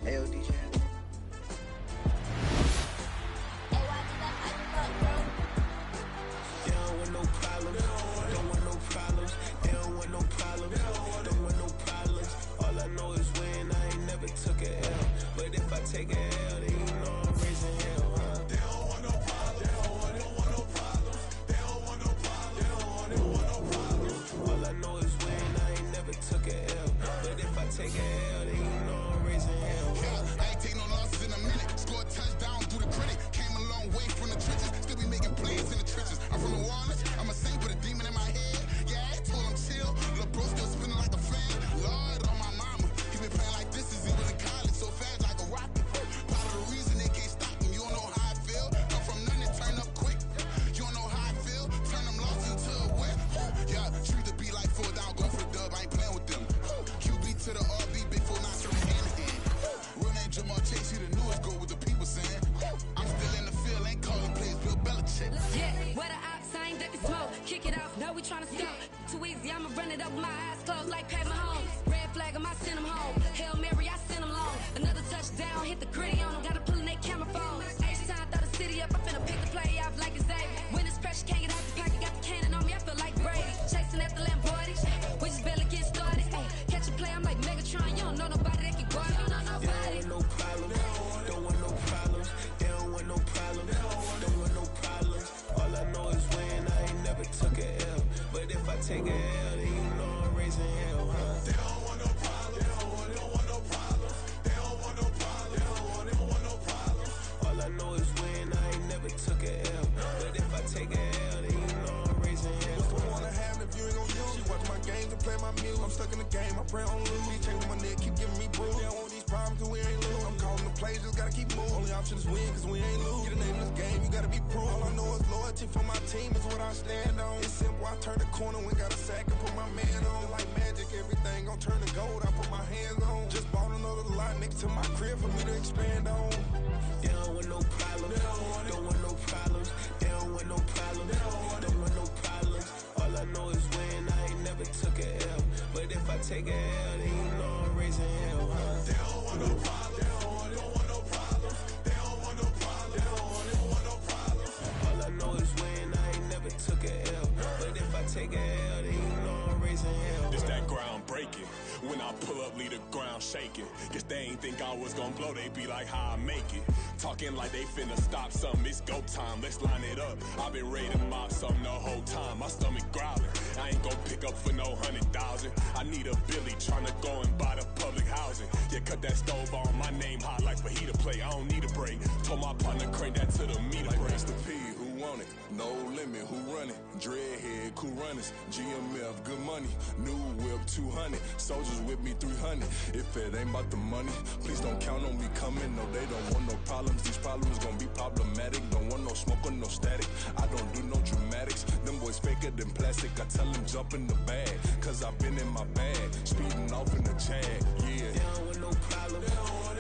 AOD channel. Take a L, then you know I'm raising hell, huh? They don't want no problem. They don't want no problem. They don't want no problem. They don't want no problem. All I know is when I ain't never took a L. But if I take a L, then you know I'm raising hell. Yeah, I ain't take no losses in a minute. Score a touchdown through the critic. Came a long way from the trenches. Still be making plays in the trenches. I'm from New Orleans. I'm a saint with a demon in my head. Yeah, I told him chill. Lil' bro still spinning like a fan. Lord on my mama. He been playing like this since he was in college. So fast like a rocket. Part of the reason they can't stop him. You don't know how I feel. Come from nothing, turn up quick. You don't know how I feel. Turn them losses into a win. Yeah, treat the beat like 4 down. Go for the dub. I ain't playing with them. QB to the RB. Big 4 not turning hand in hand. Real name Jamar Chase. He the newest go with the people saying. I'm still in the field. Ain't calling plays. Bill Belichick. Yeah, where the ops, I ain't ducking smoke. Kick it off. Now we tryna scope. Too easy. I'ma run it up with my eyes closed like Pat Mahomes. Red flag, I send him home. Hail Mary, I send him long. Another touchdown, hit the gritty on him. Gotta pull in they camera phones. H-time, throw the city up. I finna pick the play off like it's Xavier. When it's pressure, can't get out the pocket. Got the cannon on me, I feel like Brady. Chasing after Lamborghini. We just barely get started. Ay, catch a play, I'm like Megatron. You don't know nobody that can guard it. You don't know nobody. No problem. Don't want no problems. They don't want no problems. Don't want no problems. All I know is when I ain't never took a L. But if I take a L, then you know I'm raising hell, huh? They don't want no problems. They don't want no problems. They don't want no problems. They don't want no problems. All I know is when I ain't never took a L. But if I take a L, then you know I'm raising hell. What's the point of having if you ain't gon' use? She watch my games and play my music. I'm stuck in the game. I pray on lose. These chains on my neck keep giving me bruise. They don't want these problems cause we ain't lose. I'm calling the plays, just gotta keep moving. Only option is win cause we ain't lose. Get the name of this game, you gotta be proof. All I know is loyalty for my team is what I stand on. It's simple, I turn the corner when got a sack and put my man on. Like magic, everything gon' turn to gold. I put my hands on. Just bought another lot next to my crib for me to expand on. They don't want no problems. Don't want no problems. They don't want no problems. Don't want no problems. All I know is when I ain't never took a L. But if I take a L, then you know I'm raising hell, huh? They don't want no problems. They don't want no problems. They don't want no problems. They don't want no problems. All I know is when I ain't never took a L. But if I take a L, then you know I'm raising hell. It's that ground breaking. When I pull up, leave the ground shaking. Guess they ain't think I was gonna blow, they be like, how I make it. Talking like they finna stop something, it's go time, let's line it up. I've been ready to mop something the whole time, my stomach growling. I ain't gon' pick up for no 100,000. I need a Billy tryna go and buy the public housing. Yeah, cut that stove on, my name hot like fajita play. I don't need a break. Told my partner crank that to the meter Like break. Mr. P, who want it? No limit, who run it? Dreadhead, cool runners. GMF, good money. New whip, 200. Soldiers with me, 300. If it ain't about the money, please don't count on me coming. No, they don't want no problems. These problems gon' be problematic. Don't want no smoke or no static. I don't do no dramatics. Them boys faker than plastic. I tell them jump in the bag, cause I've been in my bag. Speeding off in the Jag, yeah. They don't want no problems.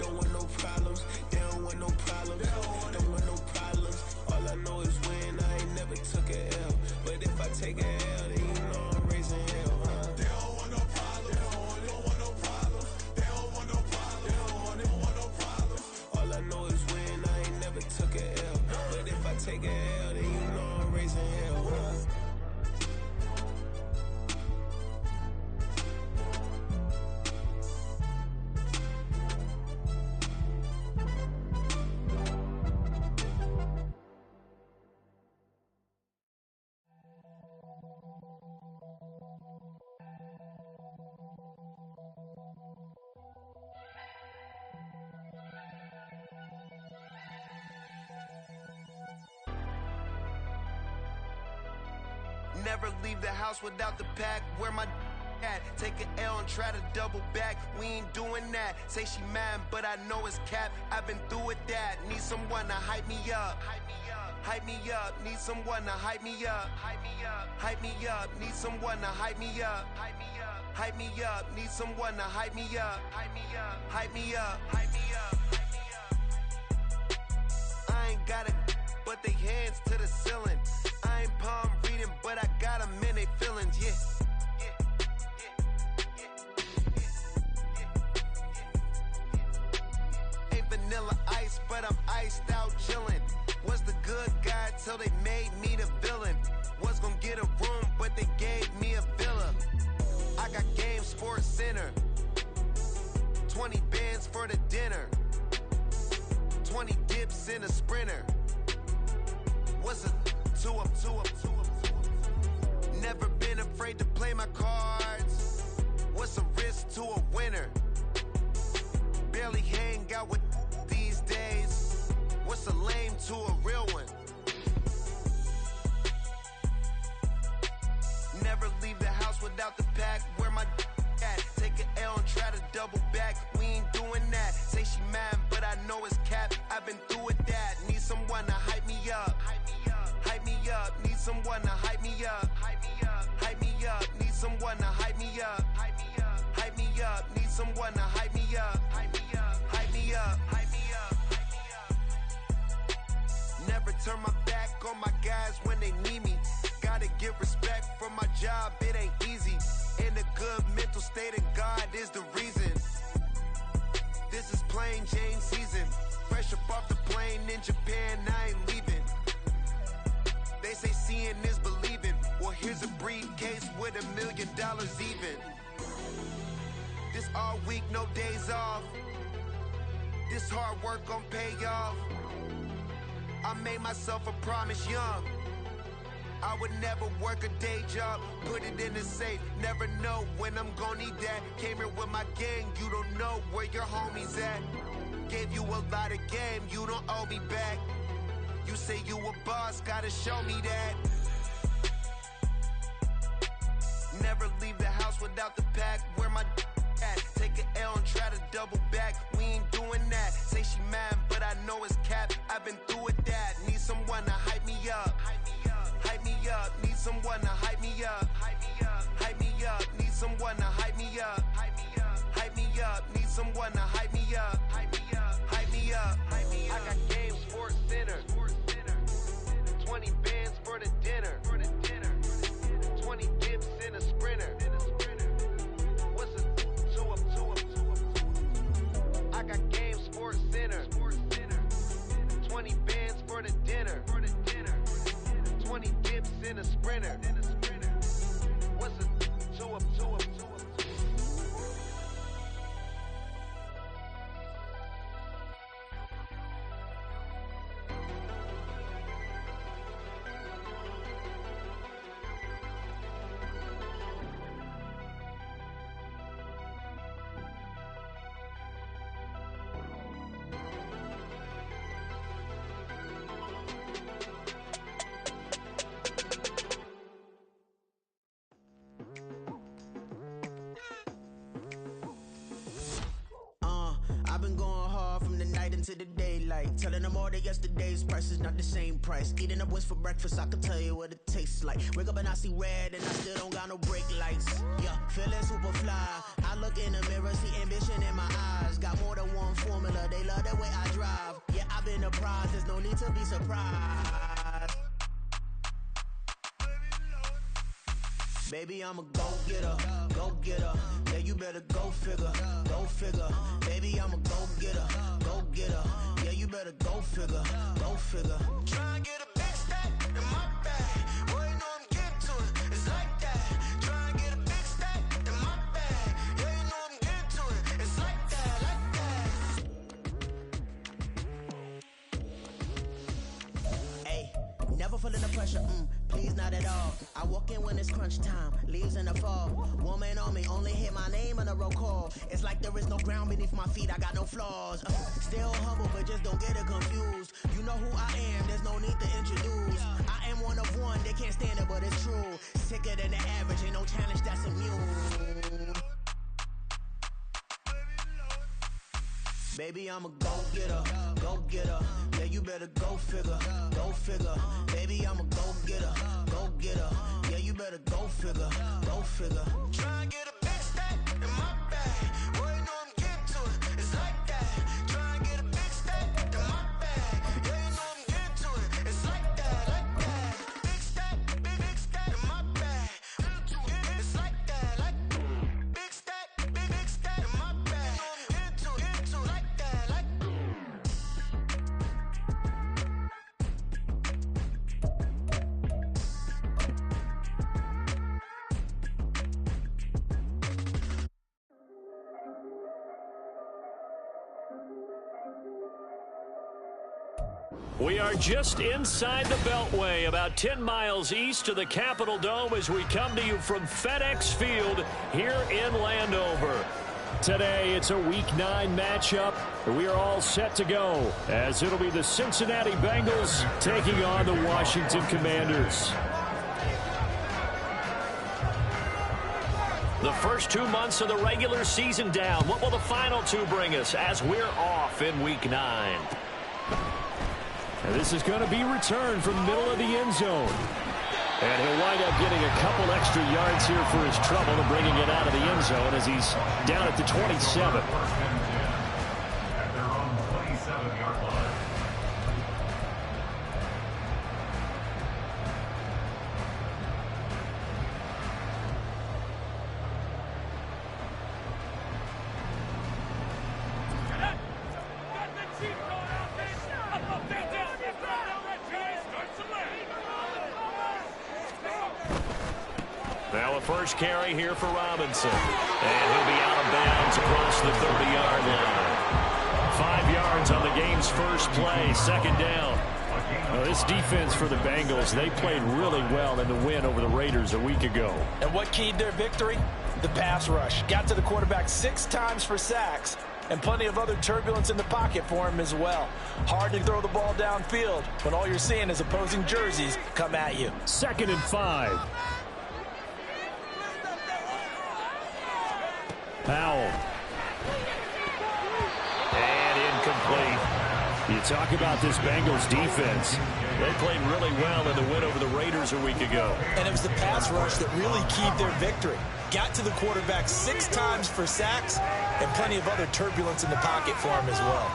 Don't want no problems. They don't want no problems. Don't want no problems. All I know is when I ain't never took a L. But if I take a L, then you know I'm raising hell, huh? They don't want no problems. They don't want no problems. They don't want no problems. They don't want no problems. All I know is when I ain't never took a L. But if I take a L, then you know I'm raising hell, huh? Never leave the house without the pack. Where my at? Take an L and try to double back. We ain't doing that. Say she mad, but I know it's cap. I've been through with that. Need someone to hype me up. Hype me up. Need someone to hype me up. Hype me up. Need someone to hype me up. Hype me up. Need someone to hype me up. Hype me up. I ain't got it, but they hands to the ceiling. I ain't palm reading, but I got them in they feelings, yeah. but I'm iced out chillin'. Was the good guy till they made me the villain. Was gonna get a room, but they gave me a villa. I got Game Sports Center. 20 bands for the dinner. 20 dips in a sprinter. What's a two up? Never been afraid to play my cards. What's a risk to a winner? Barely hang out with these days. What's a lame to a real one? Never leave the house without the pack. Where my at? Take an L and try to double back. We ain't doing that. Say she mad, but I know it's cap. I've been through with that. Need someone to hype me up. Hype me up. Need someone to hype me up. Hype me up. Need someone to hype me up. Hype me up. Need someone to hype me up. Hype me up. Never turn my back on my guys when they need me. Gotta give respect for my job, it ain't easy. In a good mental state of God is the reason. This is plain Jane season. Fresh up off the plane in Japan, I ain't leaving. They say seeing is believing. Well, here's a briefcase with $1 million even. This all week, no days off. This hard work gon' pay off. I made myself a promise young. I would never work a day job, put it in the safe. Never know when I'm gon' need that. Came here with my gang, you don't know where your homies at. Gave you a lot of game, you don't owe me back. You say you a boss, gotta show me that. Never leave the house without the pack. Where my at? Take an L and try to double back. We ain't doing that. Say she mad, but I know it's cap. I've been through with that. Need someone to hype me up. Hype me up. Need someone to hype me up. Hype me up. Need someone to hype me up. Hype me up. Need someone to hype me up. Hype me up. I got Game Sports Center. 20 bands for the dinner. 20 dips in a sprinter. What's a two up? I got Game Sports Center. 20 bands for the dinner. 20 dips in a sprinter. What's a two up? I've been going hard from the night into the daylight. Telling them all that yesterday's price is not the same price. Eating up wings for breakfast, I can tell you what it tastes like. Wake up and I see red and I still don't got no brake lights. Yeah, feeling super fly. I look in the mirror, see ambition in my eyes. Got more than one formula, they love the way I drive. Yeah, I've been apprised, there's no need to be surprised. Baby, I'm a go-getter. Yeah, you better go figure. Baby, I'm a go-getter. Yeah, you better go figure. Try and get a big stack in my bag. Boy, you know I'm getting to it. It's like that. Try and get a big stack in my bag. Yeah, you know I'm getting to it. It's like that. Hey, never feeling the pressure. Please, not at all. I walk in when it's crunch time, leaves in the fall. Woman on me, only hit my name on a roll call. It's like there is no ground beneath my feet, I got no flaws. Still humble, but just don't get it confused. You know who I am, there's no need to introduce. I am one of one, they can't stand it, but it's true. Sicker than the average, ain't no challenge that's immune. Baby, I'm a go-getter. Yeah, you better go figure. Baby, I'm a go-getter. Yeah, you better go figure. Try and get a big stack in my bag. Boy, you know I'm getting to it. It's like that. Try and get a big stack in my bag. Yeah, you know I'm getting to it. It's like that. Big stack in my bag. It's like that. Big stack in my bag. You know I'm getting to it. Like that. We are just inside the Beltway, about 10 miles east of the Capitol Dome as we come to you from FedEx Field here in Landover. Today, it's a Week 9 matchup. We are all set to go as it'll be the Cincinnati Bengals taking on the Washington Commanders. The first 2 months of the regular season down. What will the final 2 bring us as we're off in Week 9? And this is going to be returned from the middle of the end zone. And he'll wind up getting a couple extra yards here for his trouble and bringing it out of the end zone as he's down at the 27. Now a first carry here for Robinson. And he'll be out of bounds across the 30-yard line. 5 yards on the game's first play, second down. Now, this defense for the Bengals, they played really well in the win over the Raiders a week ago. And what keyed their victory? The pass rush. Got to the quarterback 6 times for sacks, and plenty of other turbulence in the pocket for him as well. Hard to throw the ball downfield when all you're seeing is opposing jerseys come at you. 2nd and 5. Powell. And incomplete. You talk about this Bengals defense. They played really well in the win over the Raiders a week ago. And it was the pass rush that really keyed their victory. Got to the quarterback 6 times for sacks and plenty of other turbulence in the pocket for him as well.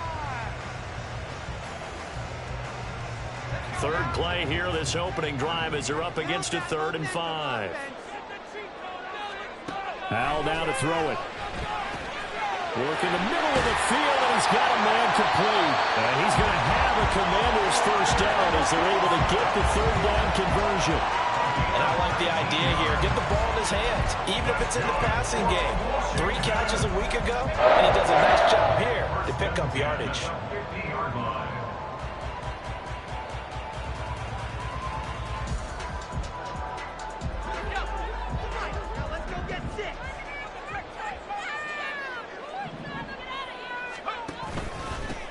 Third play here, this opening drive as they're up against a 3rd and 5. Powell down to throw it. Work in the middle of the field, and he's got a man complete. And he's going to have a Commanders first down as they're able to get the 3rd down conversion. And I like the idea here. Get the ball in his hands, even if it's in the passing game. 3 catches a week ago, and he does a nice job here to pick up yardage.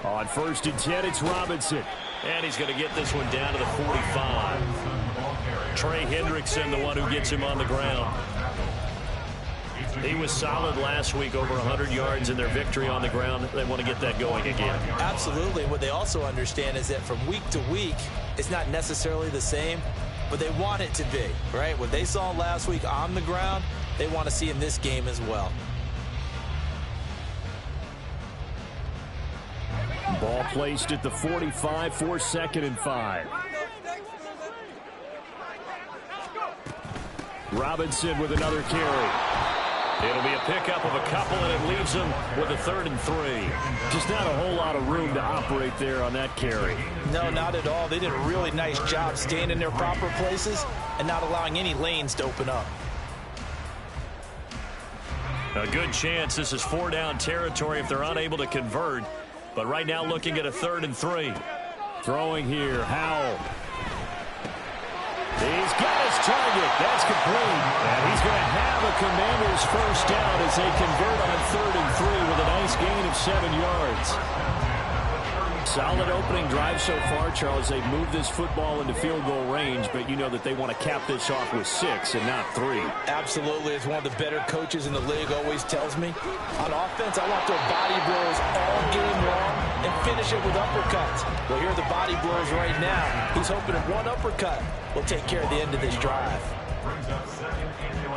On 1st and 10, it's Robinson. And he's going to get this one down to the 45. Trey Hendrickson, the one who gets him on the ground. He was solid last week, over 100 yards in their victory on the ground. They want to get that going again. Absolutely. What they also understand is that from week to week, it's not necessarily the same, but they want it to be, right? What they saw last week on the ground, they want to see in this game as well. Ball placed at the 45 for 2nd and 5. Robinson with another carry. It'll be a pickup of a couple, and it leaves them with a 3rd and 3. Just not a whole lot of room to operate there on that carry. No, not at all. They did a really nice job staying in their proper places and not allowing any lanes to open up. A good chance this is 4-down territory if they're unable to convert. But right now looking at a 3rd and 3. Throwing here, Howell. He's got his target. That's complete. And he's going to have a Commanders first down as they convert on 3rd and 3 with a nice gain of 7 yards. Solid opening drive so far, Charles. They've moved this football into field goal range, but you know that they want to cap this off with 6 and not 3. Absolutely. As one of the better coaches in the league always tells me, on offense, I want their body blows all game long and finish it with uppercuts. Well, here are the body blows right now. He's hoping that one uppercut will take care of the end of this drive.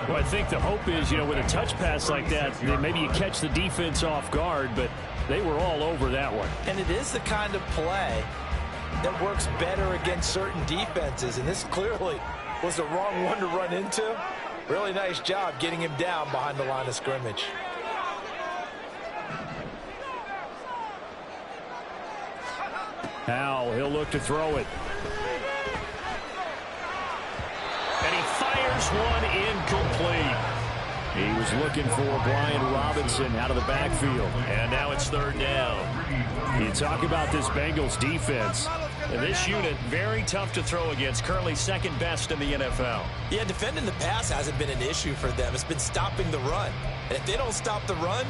Well, I think the hope is, with a touch pass like that, maybe you catch the defense off guard, but they were all over that one. And it is the kind of play that works better against certain defenses, and this clearly was the wrong one to run into. Really nice job getting him down behind the line of scrimmage. Howell, he'll look to throw it. And he fires one incomplete. He was looking for Brian Robinson out of the backfield. And now it's third down. You talk about this Bengals defense. And this unit, very tough to throw against. Currently second best in the NFL. Yeah, defending the pass hasn't been an issue for them. It's been stopping the run. And if they don't stop the run,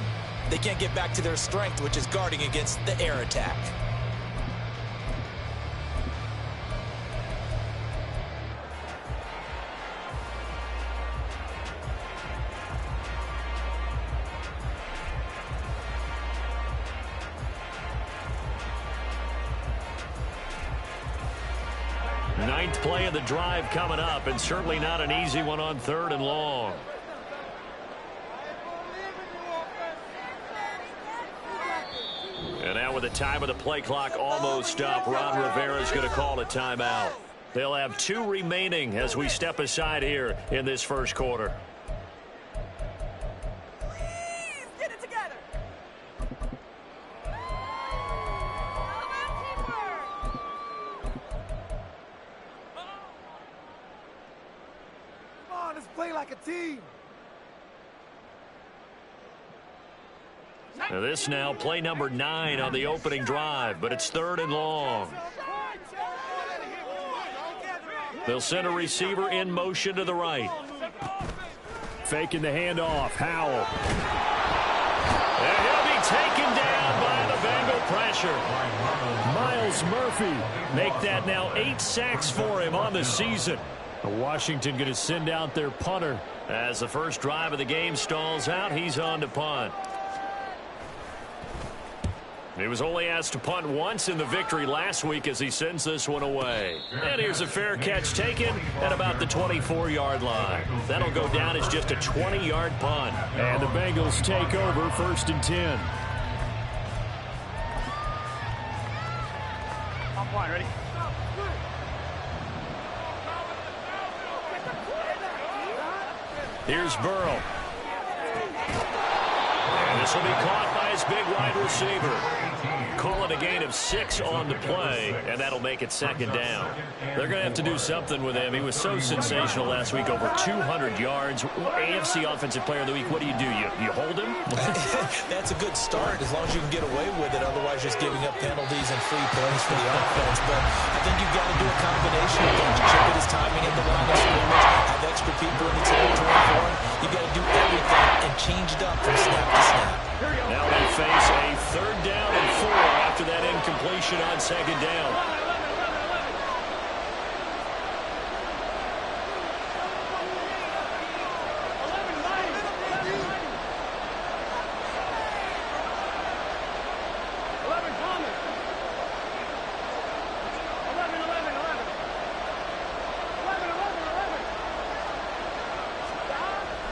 they can't get back to their strength, which is guarding against the air attack. Ninth play of the drive coming up, and certainly not an easy one on third and long. And now with the time of the play clock almost up, Ron Rivera is going to call a timeout. They'll have 2 remaining as we step aside here in this first quarter. Please get it together. Come on, let's play like a team. Now this now play number 9 on the opening drive, but it's third and long. They'll send a receiver in motion to the right. Faking the handoff. Howell. And he'll be taken down by the Bengal pressure. Myles Murphy make that now 8 sacks for him on the season. Washington going to send out their punter. As the first drive of the game stalls out, he's on to punt. He was only asked to punt once in the victory last week as he sends this one away. And here's a fair catch taken at about the 24-yard line. That'll go down as just a 20-yard punt. And the Bengals take over first and 10. On point, ready? Here's Burrow. And this will be caught by his big wide receiver. Call it a gain of 6 on the play, and that'll make it second down. They're going to have to do something with him. He was so sensational last week, over 200 yards. AFC Offensive Player of the Week, what do? You hold him? That's a good start as long as you can get away with it. Otherwise, just giving up penalties and free plays for the offense. But I think you've got to do a combination of things. Chip at his timing at the line of scrimmage, have extra people in the territory for him. You've got to do everything and change it up from snap to snap. Now they face a third down and 4 after that incompletion on second down.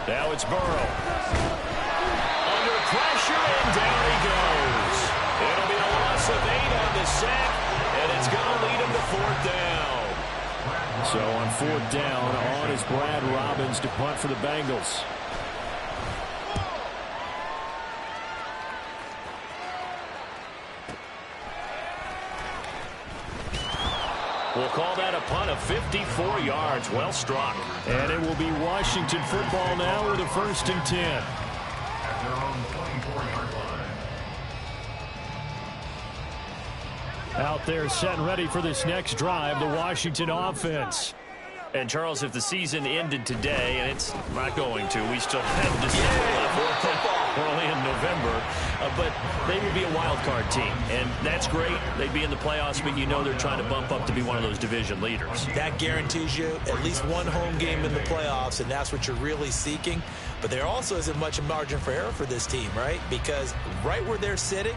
Now it's Burrow. Under pressure, and down he goes. It'll be a loss of 8 on the sack, and it's going to lead him to fourth down. So on fourth down, on is Brad Robbins to punt for the Bengals. We'll call that a punt of 54 yards. Well struck. And it will be Washington football now with a first and 10. Out there set and ready for this next drive, the Washington offense. And, Charles, if the season ended today, and it's not going to, we still have December left. We're only in November. But they would be a wild card team, and that's great. They'd be in the playoffs, but you know they're trying to bump up to be one of those division leaders. That guarantees you at least one home game in the playoffs, and that's what you're really seeking. But there also isn't much margin for error for this team, right? Because right where they're sitting,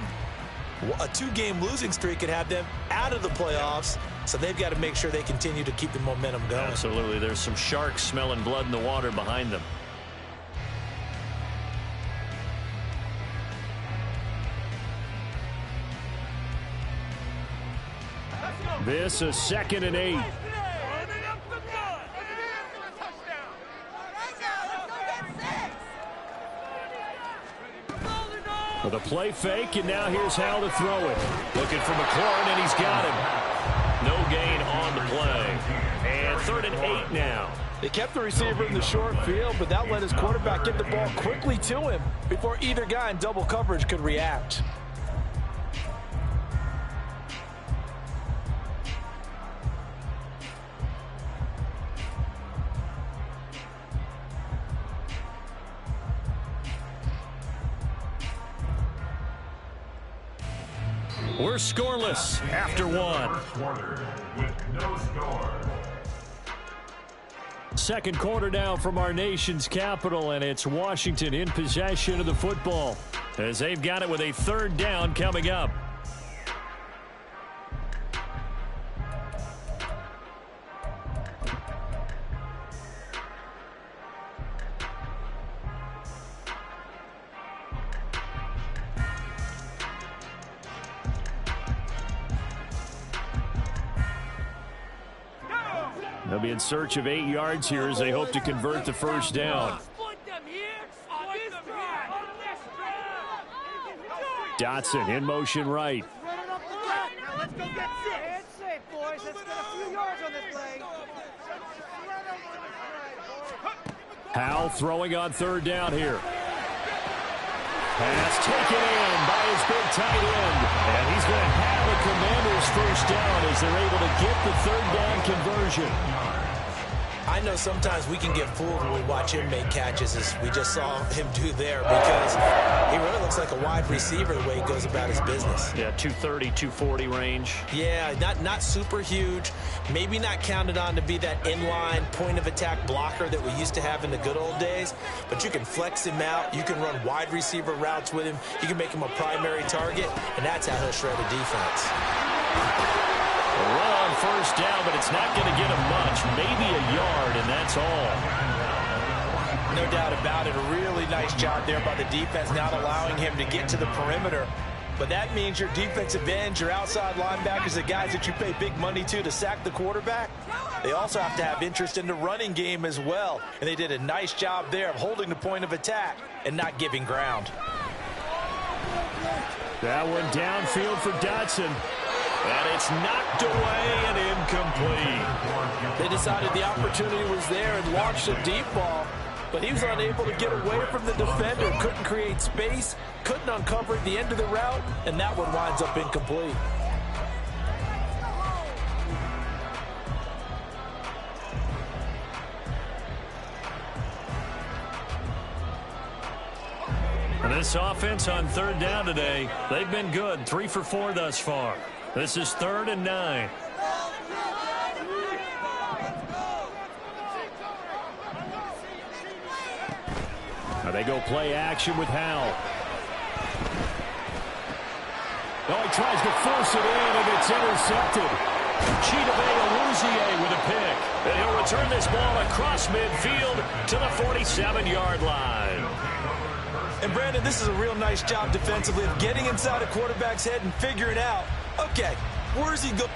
a 2-game losing streak could have them out of the playoffs, so they've got to make sure they continue to keep the momentum going. Absolutely. There's some sharks smelling blood in the water behind them. This is 2nd and 8. With a play fake, and now here's how to throw it. Looking for McLaurin, and he's got him. No gain on the play. And 3rd and 8 now. They kept the receiver in the short field, but that let his quarterback get the ball quickly to him before either guy in double coverage could react. We're scoreless after one. Second quarter now from our nation's capital, and it's Washington in possession of the football as they've got it with a third down coming up. They'll be in search of 8 yards here as they hope to convert the first down. Dotson in motion right. Let's go get six. It's safe, boys. Let's get a few yards on this play. Howell throwing on third down here. Pass taken in by his big tight end. And he's going to have the Commanders first down as they're able to get the third down conversion. I know sometimes we can get fooled when we watch him make catches, as we just saw him do there, because he really looks like a wide receiver the way he goes about his business. Yeah, 230, 240 range. Yeah, not super huge. Maybe not counted on to be that inline point-of-attack blocker that we used to have in the good old days, but you can flex him out. You can run wide receiver routes with him. You can make him a primary target, and that's how he'll shred a defense. Run on first down, but it's not going to get him much. Maybe a yard, and that's all. No doubt about it. A really nice job there by the defense, not allowing him to get to the perimeter. But that means your defensive ends, your outside linebackers, the guys that you pay big money to sack the quarterback, they also have to have interest in the running game as well. And they did a nice job there of holding the point of attack and not giving ground. That one downfield for Dotson. And it's knocked away and incomplete. They decided the opportunity was there and launched a deep ball, but he was unable to get away from the defender, couldn't create space, couldn't uncover at the end of the route, and that one winds up incomplete. And this offense on third down today, they've been good. 3 for 4 thus far. This is 3rd and 9. Now they go play action with Howell. Oh, he tries to force it in, and it's intercepted. Chidobe Awuzie with a pick. And he'll return this ball across midfield to the 47-yard line. And, Brandon, this is a real nice job defensively of getting inside a quarterback's head and figuring out, okay, where's he going?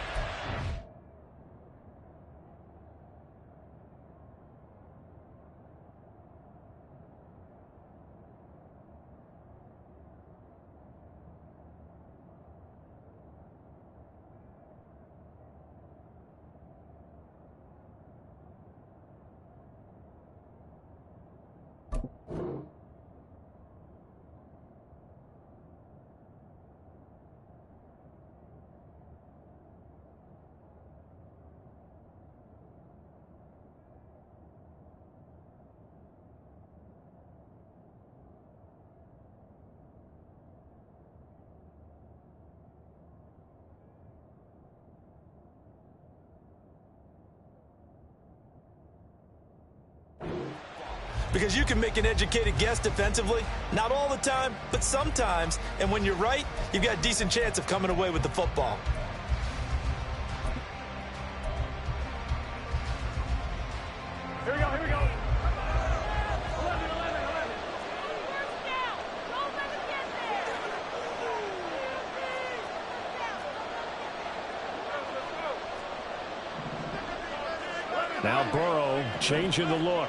Because you can make an educated guess defensively, not all the time, but sometimes. And when you're right, you've got a decent chance of coming away with the football. Here we go, here we go. 11. Don't let him get there. Now Burrow changing the look.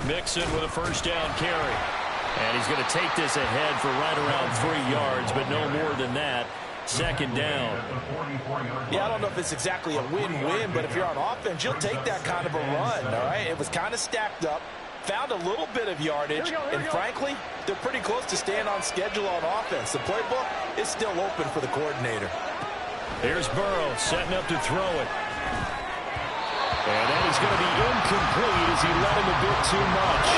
Mixon with a first down carry. And he's going to take this ahead for right around 3 yards, but no more than that. Second down. Yeah, I don't know if it's exactly a win-win, but if you're on offense, you'll take that kind of a run, all right? It was kind of stacked up, found a little bit of yardage, and frankly, they're pretty close to staying on schedule on offense. The playbook is still open for the coordinator. Here's Burrow setting up to throw it. And that is going to be incomplete as he let him a bit too much.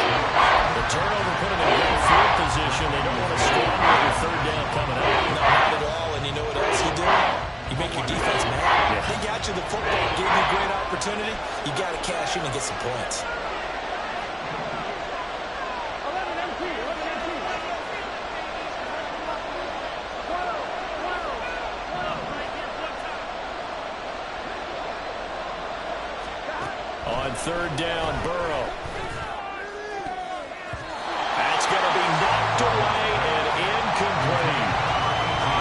The turnover put him in good field position. They don't want to squander with third down coming up. No, not at all. And you know what else you do? You make your defense mad. Yeah. They got you the football, gave you a great opportunity. You got to cash in and get some points. On third down, Burrow. That's going to be knocked away and incomplete.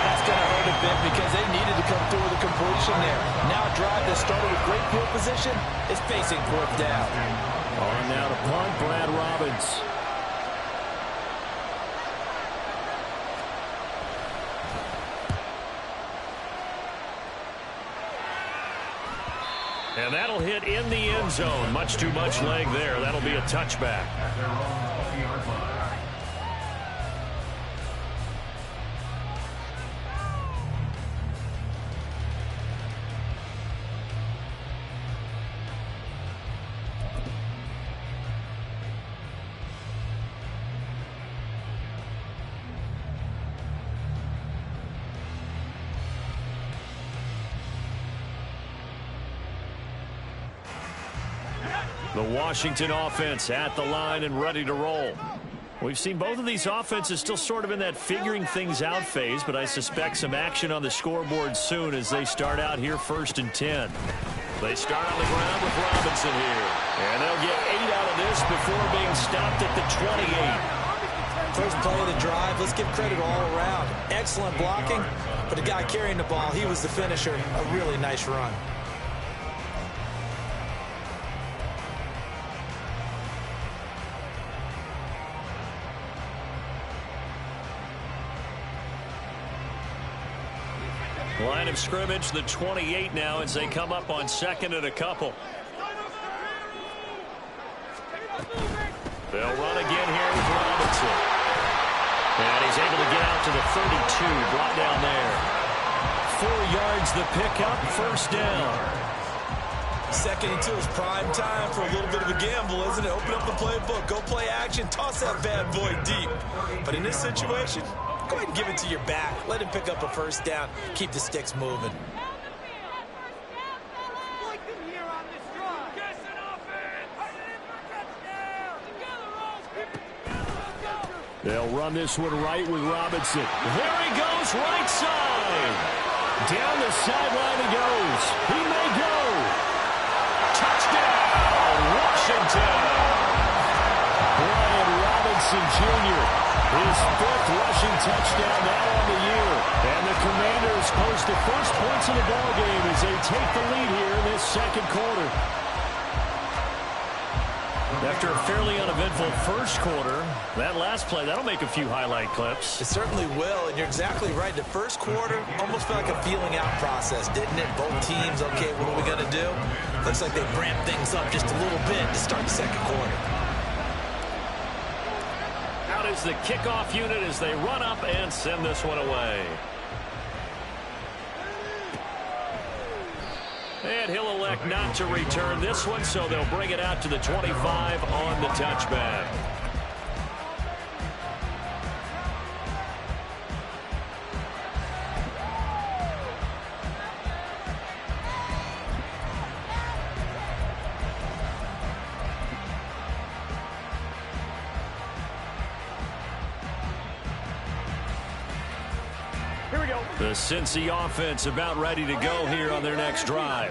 That's going to hurt a bit because they needed to come through with a completion there. Now a drive that started with great field position is facing fourth down. On now to punt, Brad Robbins. And that'll hit in the end zone. Much too much leg there. That'll be a touchback. The Washington offense at the line and ready to roll. We've seen both of these offenses still sort of in that figuring things out phase, but I suspect some action on the scoreboard soon as they start out here 1st and 10. They start on the ground with Robinson here. And they'll get 8 out of this before being stopped at the 28. First play of the drive, let's give credit all around. Excellent blocking, but the guy carrying the ball, he was the finisher. A really nice run. Line of scrimmage, the 28 now as they come up on second and a couple. They'll run again here with Robinson. And he's able to get out to the 32, brought down there. 4 yards the pickup, first down. 2nd and 2 is prime time for a little bit of a gamble, isn't it? Open up the playbook, go play action, toss that bad boy deep. But in this situation, go ahead and give it to your back. Let him pick up a first down. Keep the sticks moving. They'll run this one right with Robinson. There he goes, right side. Down the sideline he goes. He may go. Touchdown, Washington. Brian Robinson Jr. His 5th rushing touchdown now on the year. And the Commanders post the first points in the ballgame as they take the lead here in this second quarter. After a fairly uneventful first quarter, that last play, that'll make a few highlight clips. It certainly will, and you're exactly right. The first quarter almost felt like a feeling out process, didn't it? Both teams, okay, what are we going to do? Looks like they ramped things up just a little bit to start the second quarter. Out is the kickoff unit as they run up and send this one away. And he'll elect not to return this one, so they'll bring it out to the 25 on the touchback. The Cincy offense about ready to go here on their next drive.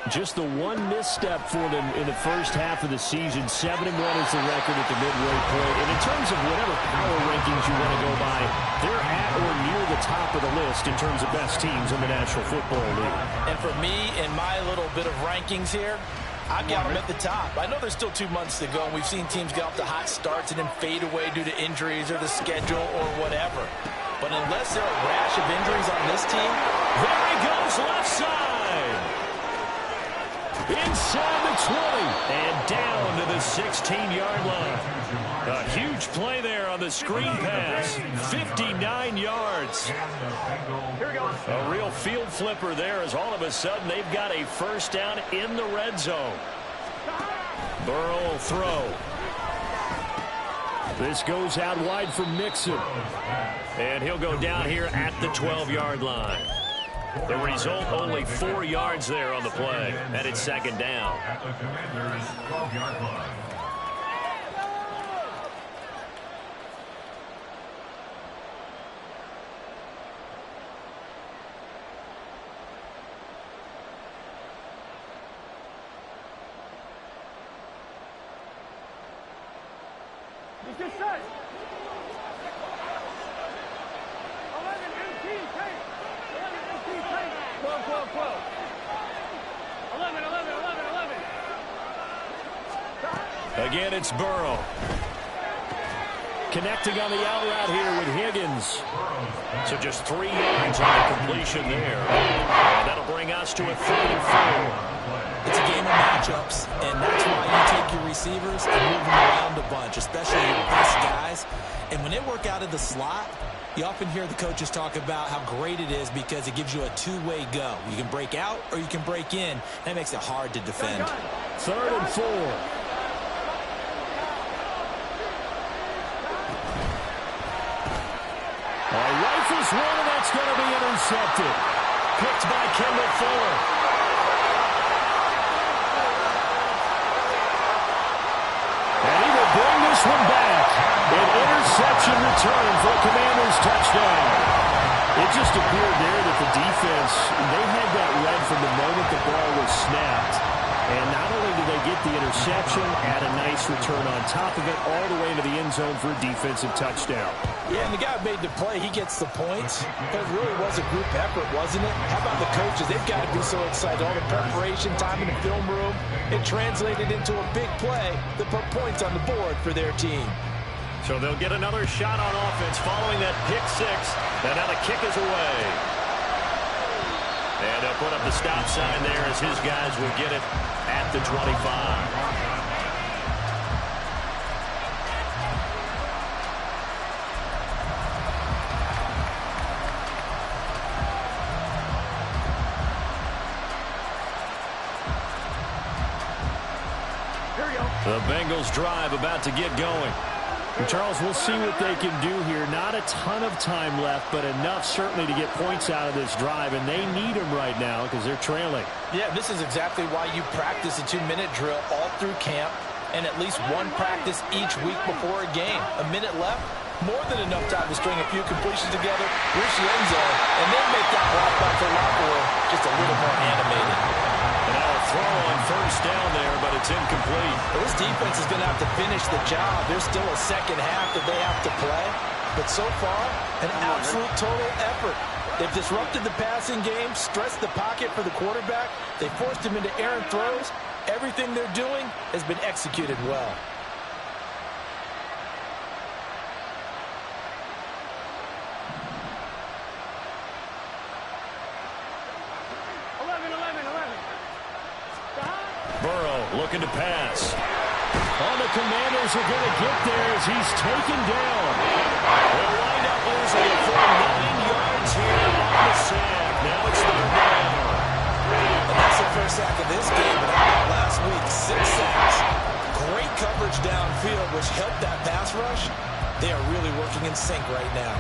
Just the one misstep for them in the first half of the season. 7-1 is the record at the midway point. And in terms of whatever power rankings you want to go by, they're at or near the top of the list in terms of best teams in the National Football League. And for me, in my little bit of rankings here, I've got them at the top. I know there's still 2 months to go, and we've seen teams get off to hot starts and then fade away due to injuries or the schedule or whatever. But unless there are a rash of injuries on this team, there he goes left side. Inside the 20 and down to the 16-yard line. A huge play there on the screen pass. 59 yards. Here we go. A real field flipper there as all of a sudden they've got a first down in the red zone. Burrow will throw. This goes out wide for Mixon. And he'll go down here at the 12-yard line. The result, only 4 yards there on the play. And it's second down. At the Commanders' 12-yard line. It's just set. 11, 18, take. 11, 18, take. 12, 12, 12. 11, 11, 11, 11. Again, it's Burrow. Connecting on the out route here with Higgins. So just 3 yards on the completion there. And that'll bring us to a 3rd and 4. It's a game of matchups, and that's why you take your receivers and move them around a bunch, especially your best guys. And when they work out of the slot, you often hear the coaches talk about how great it is because it gives you a two-way go. You can break out or you can break in. That makes it hard to defend. 3rd and 4. Rifles one, and that's going to be intercepted. Picked by Kendall Fuller. And he will bring this one back. An interception return for a Commanders touchdown. It just appeared there that the defense, they had that read from the moment the ball was snapped. And not only did they get the interception, add a nice return on top of it, all the way into the end zone for a defensive touchdown. Yeah, and the guy who made the play, he gets the points. But it really was a group effort, wasn't it? How about the coaches? They've got to be so excited. All the preparation, time in the film room, it translated into a big play that put points on the board for their team. So they'll get another shot on offense following that pick six. And now the kick is away. And they'll put up the stop sign there as his guys will get it at the 25. The Bengals drive about to get going. And Charles, we'll see what they can do here. Not a ton of time left, but enough certainly to get points out of this drive, and they need them right now because they're trailing. Yeah, this is exactly why you practice a 2-minute drill all through camp and at least one practice each week before a game. A minute left, more than enough time to string a few completions together, reach the end zone, and then make that block back to Lockwood just a little more animated. And now a throw on first down there, but it's incomplete. Well, this defense is going to have to finish the job. There's still a second half that they have to play. But so far, an absolute total effort. They've disrupted the passing game, stressed the pocket for the quarterback. They forced him into errant throws. Everything they're doing has been executed well. Burrow looking to pass. All the Commanders are going to get there as he's taken down. They'll wind up losing a full 9 yards here on the sack. Now it's 3rd down. And that's the first sack of this game, but how about last week? 6 sacks. Great coverage downfield, which helped that pass rush. They are really working in sync right now.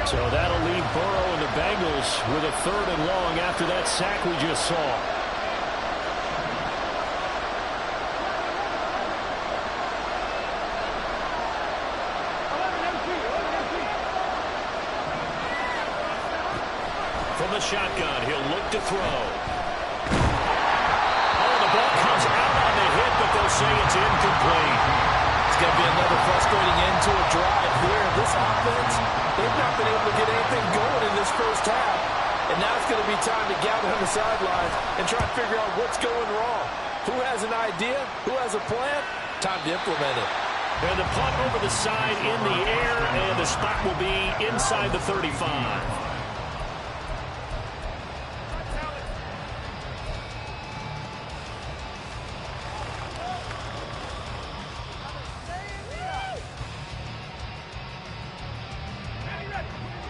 So that'll leave Burrow and the Bengals with a 3rd and long after that sack we just saw. From the shotgun, he'll look to throw. Oh, the ball comes out on the hit, but they'll say it's incomplete. It's going to be another frustrating end to a drive here. This offense, they've not been able to get anything going in this first half. And now it's going to be time to gather on the sidelines and try to figure out what's going wrong. Who has an idea? Who has a plan? Time to implement it. And the punt over the side in the air, and the spot will be inside the 35.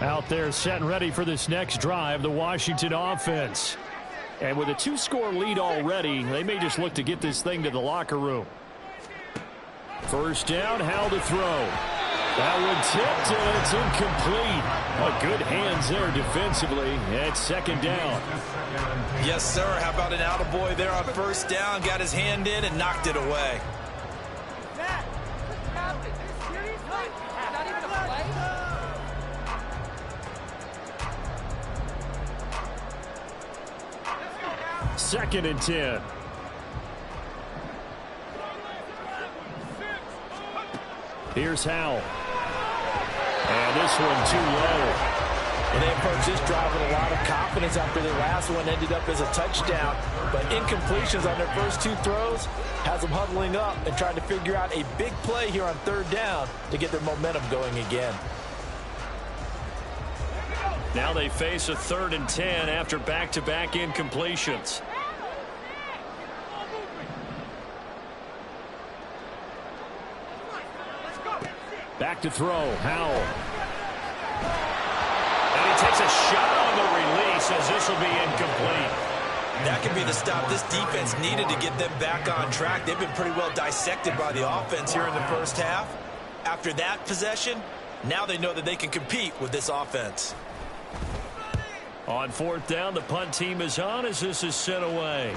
Out there set and ready for this next drive, the Washington offense. And with a 2-score lead already, they may just look to get this thing to the locker room. First down, Howell to throw. That one tipped, and it's incomplete. Good hands there defensively. It's second down. Yes, sir. How about an attaboy there on first down? Got his hand in and knocked it away. Second and 10. Here's Howell. And this one too low. And they approach this drive with a lot of confidence after their last one ended up as a touchdown. But incompletions on their first 2 throws has them huddling up and trying to figure out a big play here on third down to get their momentum going again. Now they face a 3rd and 10 after back-to-back incompletions. Back to throw, Howell. And he takes a shot on the release as this will be incomplete. That could be the stop this defense needed to get them back on track. They've been pretty well dissected by the offense here in the first half. After that possession, now they know that they can compete with this offense. On 4th down, the punt team is on as this is sent away.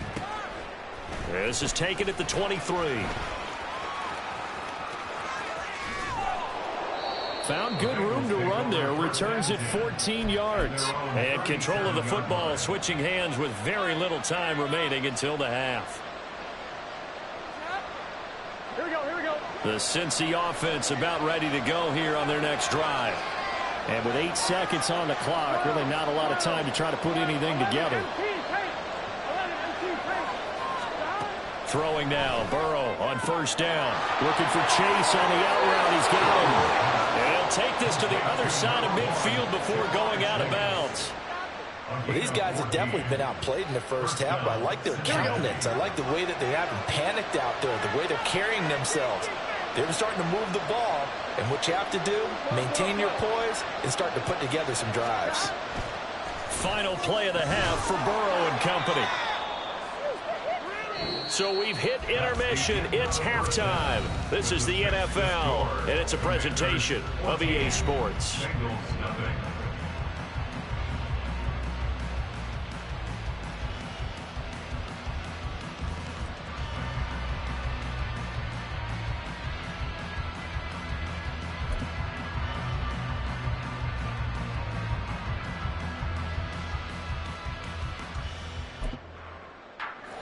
This is taken at the 23. Found good room to run there. Returns it 14 yards. And control of the football, switching hands with very little time remaining until the half. Here we go, here we go. The Cincy offense about ready to go here on their next drive. And with 8 seconds on the clock, really not a lot of time to try to put anything together. Throwing now, Burrow on first down. Looking for Chase on the out route. He's got him. And he'll take this to the other side of midfield before going out of bounds. Well, these guys have definitely been outplayed in the first half, but I like their countenance. I like the way that they haven't panicked out there, the way they're carrying themselves. They're starting to move the ball, and what you have to do, maintain your poise and start to put together some drives. Final play of the half for Burrow and company. So we've hit intermission. It's halftime. This is the NFL, and it's a presentation of EA Sports.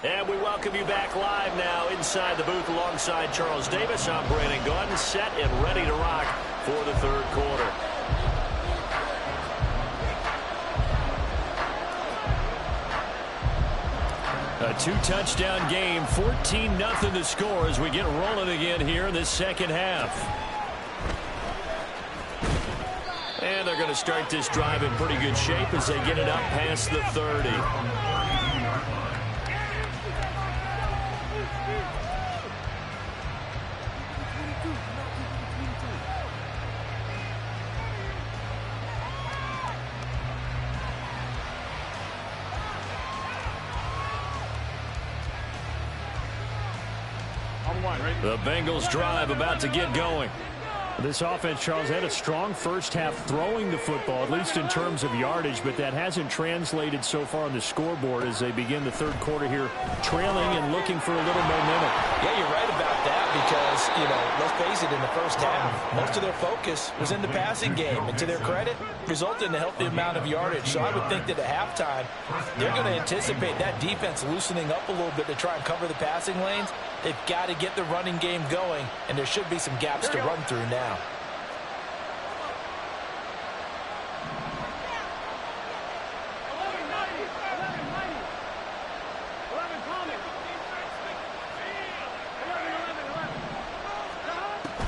And we welcome you back live now inside the booth alongside Charles Davis. I'm Brandon Gaudin, set and ready to rock for the third quarter. A 2-touchdown game, 14-0 to score as we get rolling again here in this second half. And they're going to start this drive in pretty good shape as they get it up past the 30. The Bengals drive about to get going. This offense, Charles, had a strong first half throwing the football, at least in terms of yardage, but that hasn't translated so far on the scoreboard as they begin the third quarter here, trailing and looking for a little momentum. Yeah, you're right about that because, let's face it, in the first half, most of their focus was in the passing game. And to their credit, resulted in a healthy amount of yardage. So I would think that at halftime, they're going to anticipate that defense loosening up a little bit to try and cover the passing lanes. They've got to get the running game going, and there should be some gaps to run through now.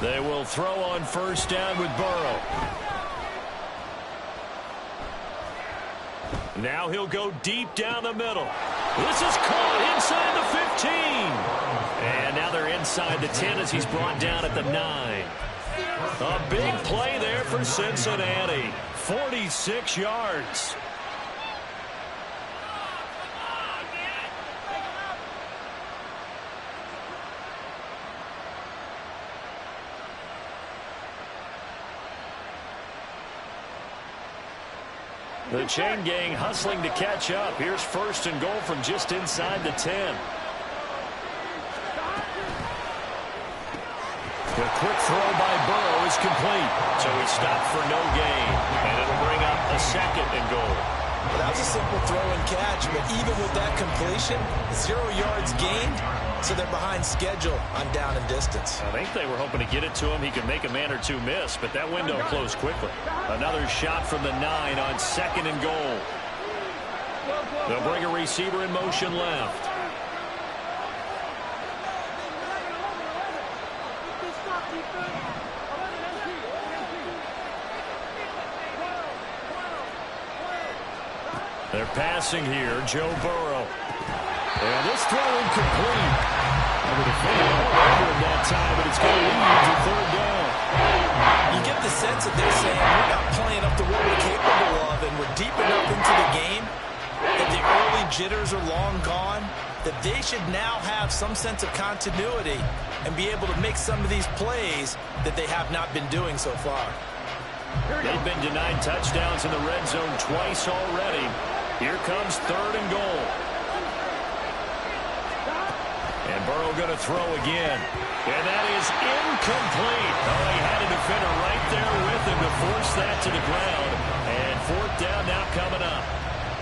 They will throw on first down with Burrow. Now he'll go deep down the middle. This is caught inside the 15. And now they're inside the 10 as he's brought down at the 9. A big play there for Cincinnati. 46 yards. The chain gang hustling to catch up. Here's first and goal from just inside the 10. The quick throw by Burrow is complete. So he stopped for no gain. And it'll bring up a second and goal. Well, that was a simple throw and catch, but even with that completion, 0 yards gained, so they're behind schedule on down and distance. I think they were hoping to get it to him. He could make a man or two miss, but that window closed quickly. Another shot from the 9 on second and goal. They'll bring a receiver in motion left. They're passing here, Joe Burrow. And this throw incomplete. And the defender all over him that time, but it's going to lead to third down. You get the sense that they're saying we're not playing up to what we're capable of, and we're deep enough into the game that the early jitters are long gone, that they should now have some sense of continuity and be able to make some of these plays that they have not been doing so far. They've been denied touchdowns in the red zone twice already. Here comes third and goal. And Burrow going to throw again. And that is incomplete. Oh, he had a defender right there with him to force that to the ground. And fourth down now coming up.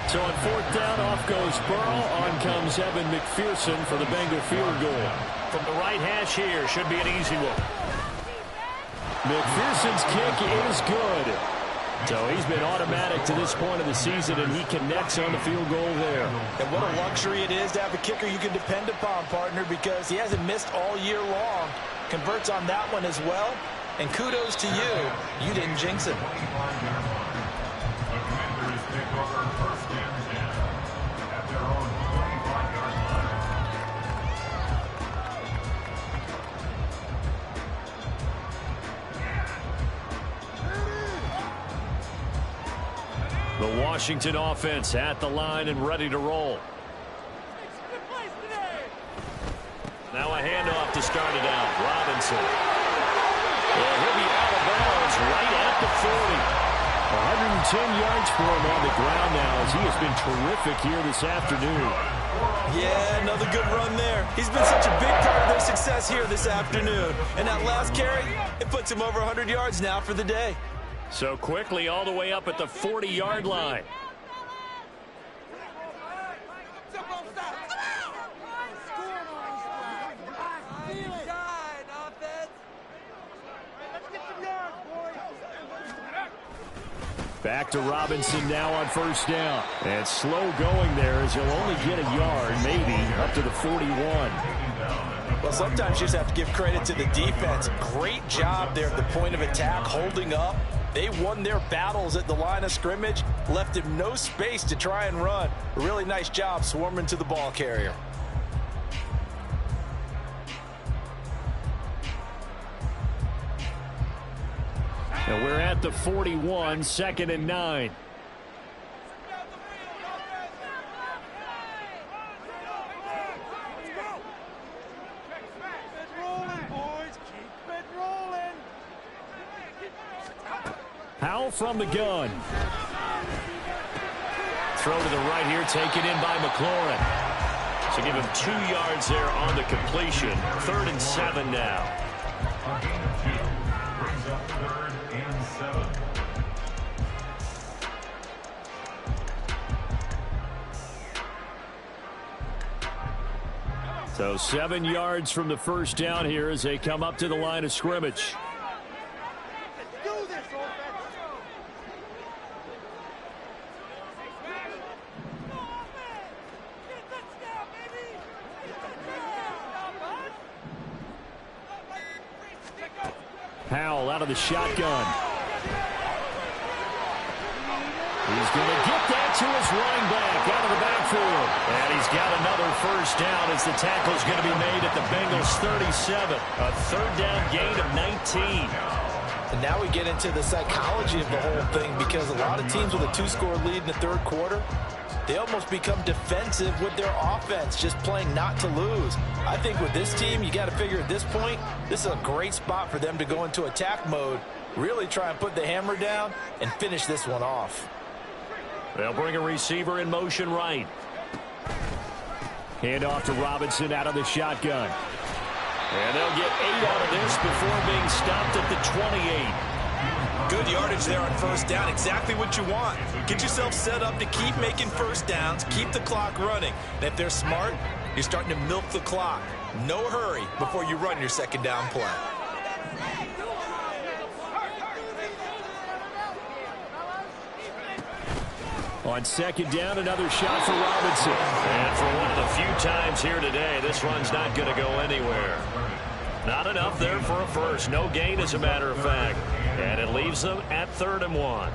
So on fourth down, off goes Burrow. On comes Evan McPherson for the Bengal field goal. From the right hash here, should be an easy one. McPherson's kick is good. So he's been automatic to this point of the season, and he connects on the field goal there. And what a luxury it is to have a kicker you can depend upon, partner, because he hasn't missed all year long. Converts on that one as well. And kudos to you. You didn't jinx it. The Washington offense at the line and ready to roll. Now a handoff to start it out. Robinson. Well, he'll be out of bounds right at the 40. 110 yards for him on the ground now as he has been terrific here this afternoon. Yeah, another good run there. He's been such a big part of their success here this afternoon. And that last carry, it puts him over 100 yards now for the day. So quickly all the way up at the 40-yard line. Back to Robinson now on first down. And slow going there as he'll only get a yard, maybe, up to the 41. Well, sometimes you just have to give credit to the defense. Great job there at the point of attack, holding up. They won their battles at the line of scrimmage, left him no space to try and run. A really nice job swarming to the ball carrier. And we're at the 41, 2nd and 9. Powell from the gun. Throw to the right here, taken in by McLaurin. So give him 2 yards there on the completion. 3rd and 7 now. Brings up 3rd and 7. So 7 yards from the first down here as they come up to the line of scrimmage. Howell out of the shotgun. He's going to get that to his running back out of the backfield. And he's got another first down as the tackle's going to be made at the Bengals 37. A third down gain of 19. And now we get into the psychology of the whole thing, because a lot of teams with a 2-score lead in the third quarter, they almost become defensive with their offense, just playing not to lose. I think with this team, you got to figure at this point, this is a great spot for them to go into attack mode, really try and put the hammer down and finish this one off. They'll bring a receiver in motion right. Hand off to Robinson out of the shotgun. And they'll get 8 out of this before being stopped at the 28. Good yardage there on first down. Exactly what you want. Get yourself set up to keep making first downs, keep the clock running. And if they're smart, you're starting to milk the clock. No hurry before you run your second down play. On second down, another shot for Robinson. And for one of the few times here today, this run's not going to go anywhere. Not enough there for a first. No gain, as a matter of fact. And it leaves them at 3rd and 1.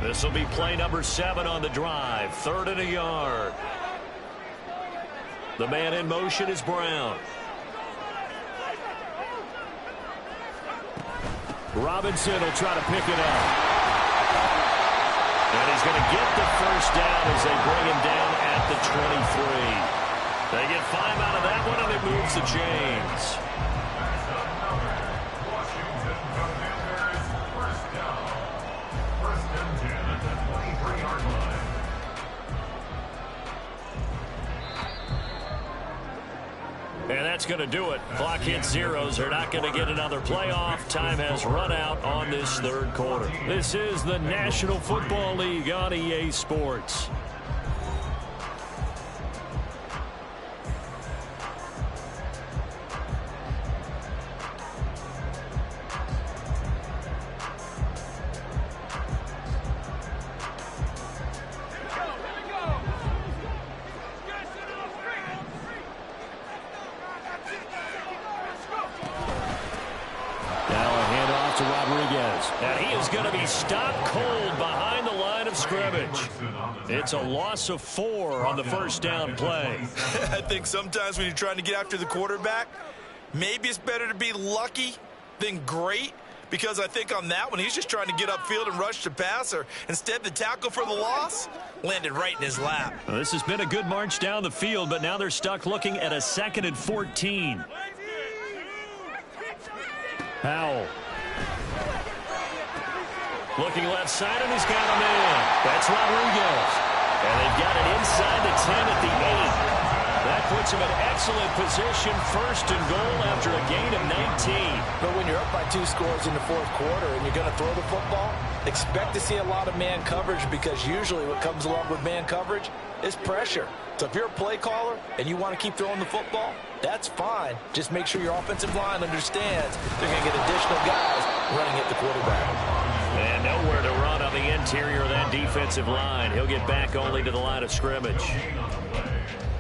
This will be play number 7 on the drive. 3rd and a yard. The man in motion is Brown. Robinson will try to pick it up. And he's going to get the first down as they bring him down at the 23. They get 5 out of that one, and it moves the chains. Washington Commanders first down. First and 10 at the 23-yard line. And that's going to do it. Clock hits zeros. They're not going to get another playoff. Time has run out on this third quarter. This is the National Football League on EA Sports. And he is going to be stopped cold behind the line of scrimmage. It's a loss of 4 on the first down play. I think sometimes when you're trying to get after the quarterback, maybe it's better to be lucky than great, because I think on that one, he's just trying to get upfield and rush the passer. Instead, the tackle for the loss landed right in his lap. Well, this has been a good march down the field, but now they're stuck looking at a 2nd and 14. Howell. Looking left side, and he's got a man. That's Rodriguez. And they've got it inside the 10 at the 8. That puts him in excellent position, 1st and goal after a gain of 19. But when you're up by 2 scores in the fourth quarter and you're going to throw the football, expect to see a lot of man coverage, because usually what comes along with man coverage is pressure. So if you're a play caller and you want to keep throwing the football, that's fine. Just make sure your offensive line understands they're going to get additional guys running at the quarterback. And nowhere to run on the interior of that defensive line. He'll get back only to the line of scrimmage.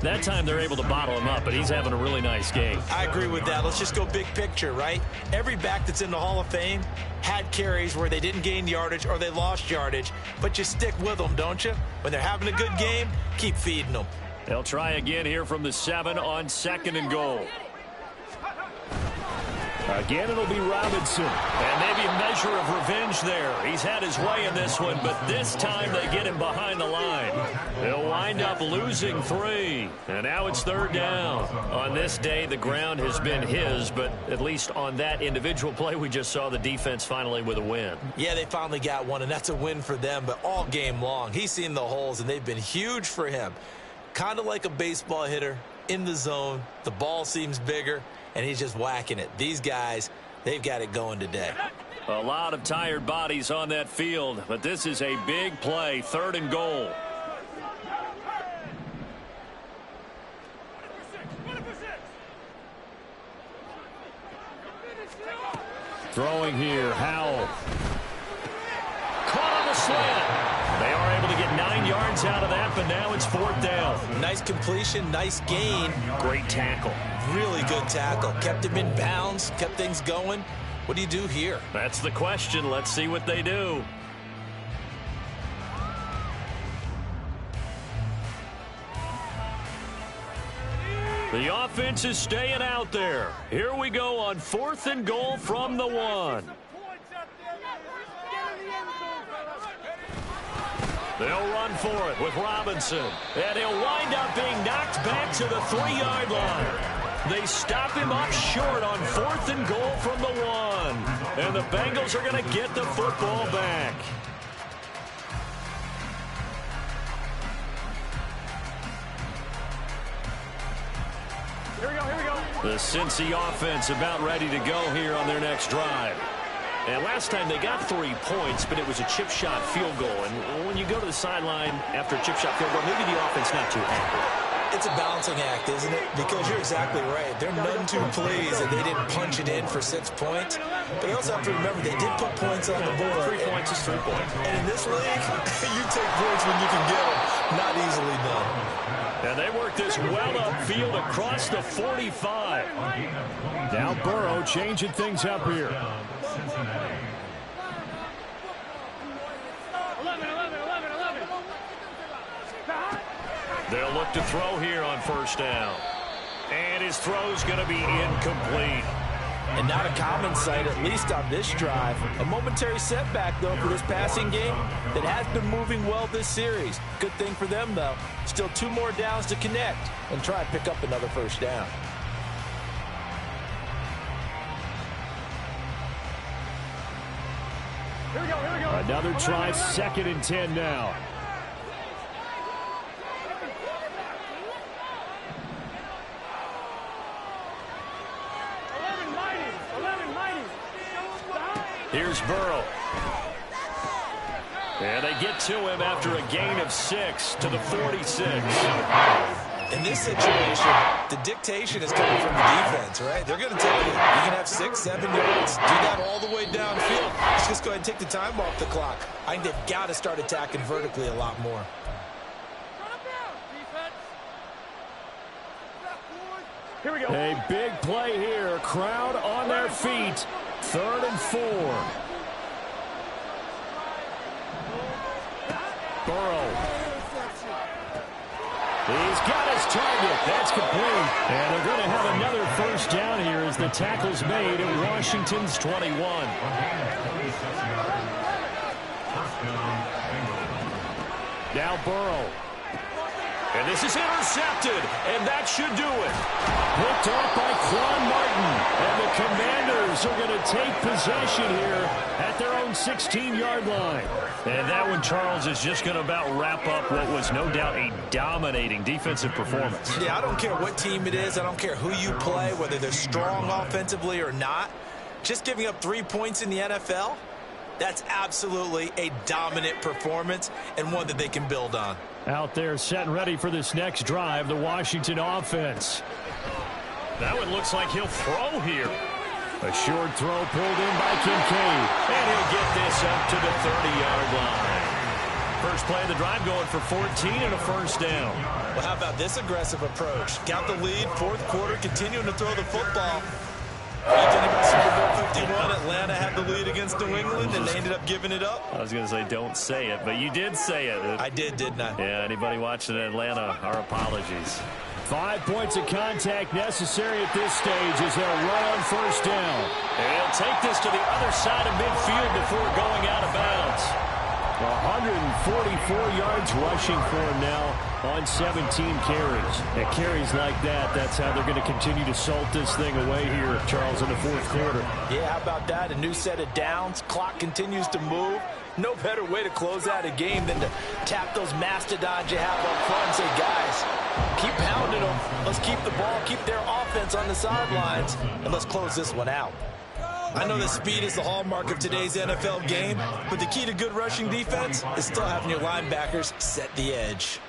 That time they're able to bottle him up, but he's having a really nice game. I agree with that. Let's just go big picture, right? Every back that's in the Hall of Fame had carries where they didn't gain yardage or they lost yardage, but you stick with them, don't you? When they're having a good game, keep feeding them. They'll try again here from the 7 on 2nd and goal. Again, it'll be Robinson. And maybe a measure of revenge there. He's had his way in this one, but this time they get him behind the line. They'll wind up losing 3. And now it's 3rd down. On this day, the ground has been his, but at least on that individual play, we just saw the defense finally with a win. Yeah, they finally got one, and that's a win for them, but all game long, he's seen the holes, and they've been huge for him. Kind of like a baseball hitter in the zone. The ball seems bigger, and he's just whacking it. These guys, they've got it going today. A lot of tired bodies on that field, but this is a big play, 3rd and goal. Throwing here, Howell. Caught on the slant. They are able to get 9 yards yards out of that, but now it's 4th down. Nice completion, nice gain. Great tackle. Really good tackle. Kept him in bounds, kept things going. What do you do here? That's the question. Let's see what they do. The offense is staying out there. Here we go on 4th and goal from the 1. They'll run for it with Robinson. And he'll wind up being knocked back to the 3-yard line. They stop him up short on 4th and goal from the 1. And the Bengals are going to get the football back. Here we go. The Cincy offense about ready to go here on their next drive. And last time they got 3 points, but it was a chip shot field goal. And when you go to the sideline after a chip shot field goal, maybe the offense not too happy. It's a balancing act, isn't it? Because you're exactly right. They're none too pleased that they didn't punch it in for 6 points. But you also have to remember they did put points on the board. 3 points is 3 points. And in this league, you take points when you can get them. Not easily done. And they work this well upfield across the 45. Now Burrow changing things up here. 11. They'll look to throw here on 1st down. And his throw's going to be incomplete. And not a common sight, at least on this drive. A momentary setback, though, for this passing game that has been moving well this series. Good thing for them, though. Still 2 more downs to connect and try and pick up another 1st down. Here we go. Another try, 2nd and 10 now. Here's Burrow. And they get to him after a gain of 6 to the 46. In this situation, the dictation is coming from the defense, right? They're going to tell you, you can have 6, 7 yards, do that all the way downfield. Let's just go ahead and take the time off the clock. I think they've got to start attacking vertically a lot more. Here we go. A big play here. Crowd on their feet. 3rd and 4. Burrow. He's got his target. That's complete. And they're going to have another 1st down here as the tackle's made at Washington's 21. Now Burrow. And this is intercepted, and that should do it. Picked off by Quan Martin, and the Commanders are going to take possession here at their own 16-yard line. And that one, Charles, is just going to about wrap up what was no doubt a dominating defensive performance. Yeah, I don't care what team it is. I don't care who you play, whether they're strong offensively or not. Just giving up 3 points in the NFL, that's absolutely a dominant performance and one that they can build on. Out there set and ready for this next drive, the Washington offense. That one looks like he'll throw here. A short throw pulled in by Kincaid. And he'll get this up to the 30-yard line. First play of the drive going for 14 and a 1st down. Well, how about this aggressive approach? Got the lead, 4th quarter, continuing to throw the football. You think about Super Bowl 51, Atlanta had the lead against New England, and they ended up giving it up? I was going to say, don't say it, but you did say it. I did, didn't I? Yeah, anybody watching Atlanta, our apologies. 5 points of contact necessary at this stage as they'll run on 1st down. And he'll take this to the other side of midfield before going out of bounds. 144 yards rushing for him now on 17 carries. And carries like that, that's how they're going to continue to salt this thing away here, Charles, in the 4th quarter. Yeah, how about that? A new set of downs. Clock continues to move. No better way to close out a game than to tap those mastodons you have up front and say, guys, keep pounding them. Let's keep the ball, keep their offense on the sidelines, and let's close this one out. I know that speed is the hallmark of today's NFL game, but the key to good rushing defense is still having your linebackers set the edge.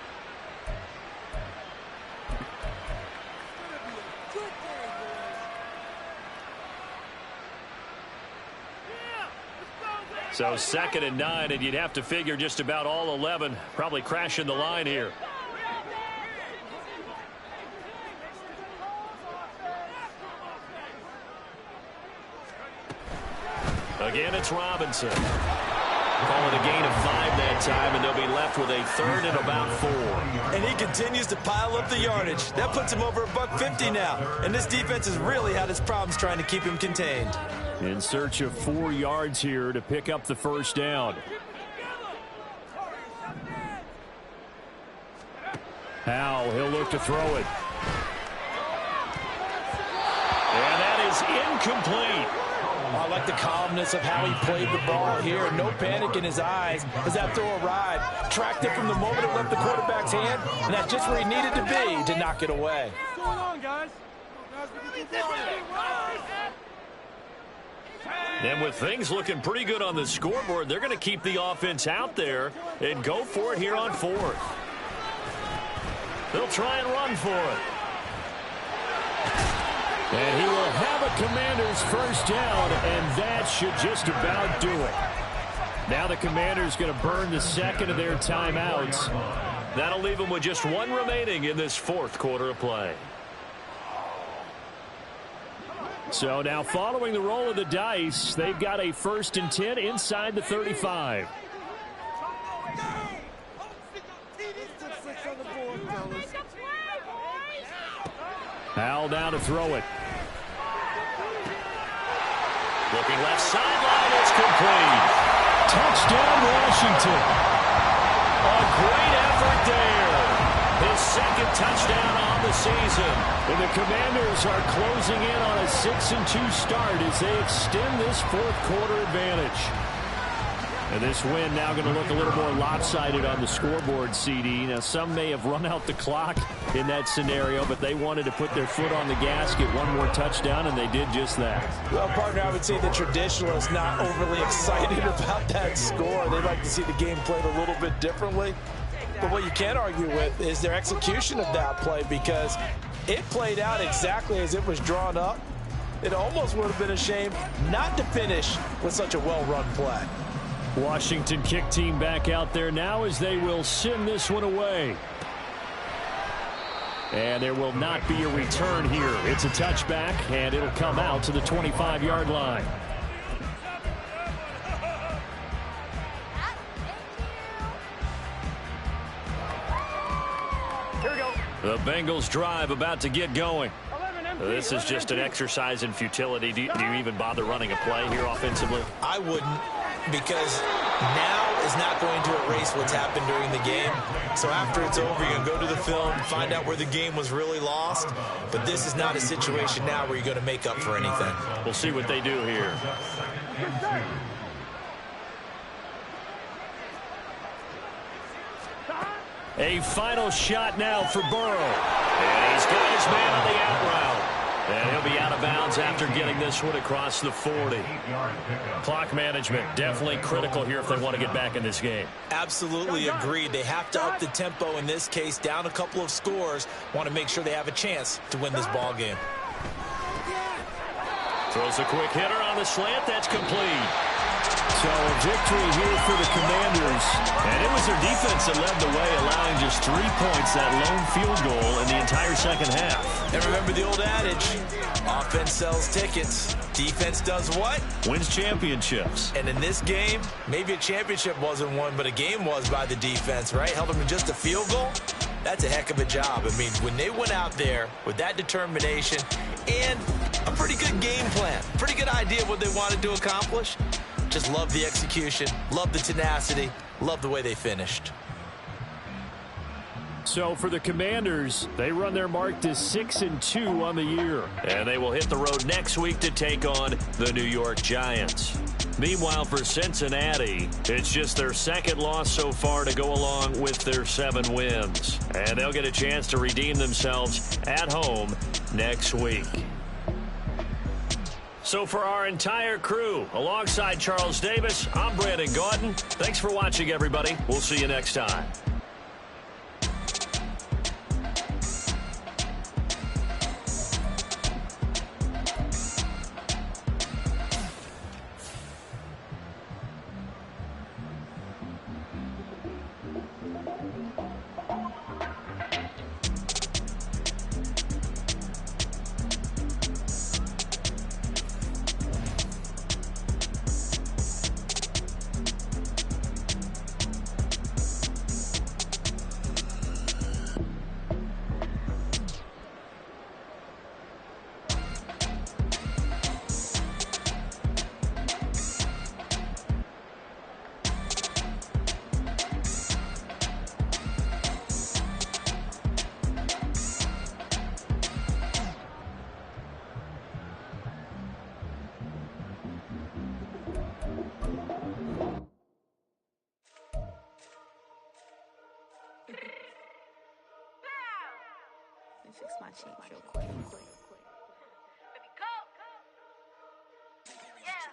So 2nd and 9, and you'd have to figure just about all 11 probably crashing the line here. Again, it's Robinson. Call it a gain of 5 that time, and they'll be left with a 3rd and about 4. And he continues to pile up the yardage. That puts him over $150 now. And this defense has really had its problems trying to keep him contained. In search of 4 yards here to pick up the first down. Howell, he'll look to throw it. And that is incomplete. I like the calmness of how he played the ball here. No panic in his eyes as that throw arrived. Tracked it from the moment it left the quarterback's hand, and that's just where he needed to be to knock it away. What's going on, guys? And with things looking pretty good on the scoreboard, they're going to keep the offense out there and go for it here on 4th. They'll try and run for it. And he will have a Commanders first down, and that should just about do it. Now the Commanders going to burn the 2nd of their timeouts. That'll leave them with just 1 remaining in this 4th quarter of play. So now following the roll of the dice, they've got a 1st and 10 inside the 35. Howell down to throw it. Looking left sideline, it's complete. Touchdown, Washington. A great effort there. His 2nd touchdown on the season. And the Commanders are closing in on a 6-2 start as they extend this 4th quarter advantage. And this win now going to look a little more lopsided on the scoreboard, CD. Now, some may have run out the clock in that scenario, but they wanted to put their foot on the gas, get 1 more touchdown, and they did just that. Well, partner, I would say the traditionalists not overly excited about that score. They'd like to see the game played a little bit differently. But what you can't argue with is their execution of that play, because it played out exactly as it was drawn up. It almost would have been a shame not to finish with such a well-run play. Washington kick team back out there now as they will send this one away. And there will not be a return here. It's a touchback, and it'll come out to the 25-yard line. Here we go. The Bengals drive about to get going. This is just an exercise in futility. Do you even bother running a play here offensively? I wouldn't, because now is not going to erase what's happened during the game. So after it's over, you're going to go to the film, find out where the game was really lost. But this is not a situation now where you're going to make up for anything. We'll see what they do here. A final shot now for Burrow. And he's got his man on the out route. And he'll be out of bounds after getting this one across the 40. Clock management definitely critical here if they want to get back in this game. Absolutely agreed. They have to up the tempo in this case, down a couple of scores. Want to make sure they have a chance to win this ball game. Throws a quick hitter on the slant. That's complete. So a victory here for the Commanders. And it was their defense that led the way, allowing just 3 points, that lone field goal in the entire second half. And remember the old adage, offense sells tickets. Defense does what? Wins championships. And in this game, maybe a championship wasn't won, but a game was by the defense, right? Held them to just a field goal. That's a heck of a job. I mean, when they went out there with that determination and a pretty good game plan, pretty good idea of what they wanted to accomplish, just love the execution, love the tenacity, love the way they finished. So for the Commanders, they run their mark to 6-2 on the year. And they will hit the road next week to take on the New York Giants. Meanwhile, for Cincinnati, it's just their 2nd loss so far to go along with their 7 wins. And they'll get a chance to redeem themselves at home next week. So for our entire crew, alongside Charles Davis, I'm Brandon Gaudin. Thanks for watching, everybody. We'll see you next time. and fix my cheeks real quick. Baby, go. Yeah.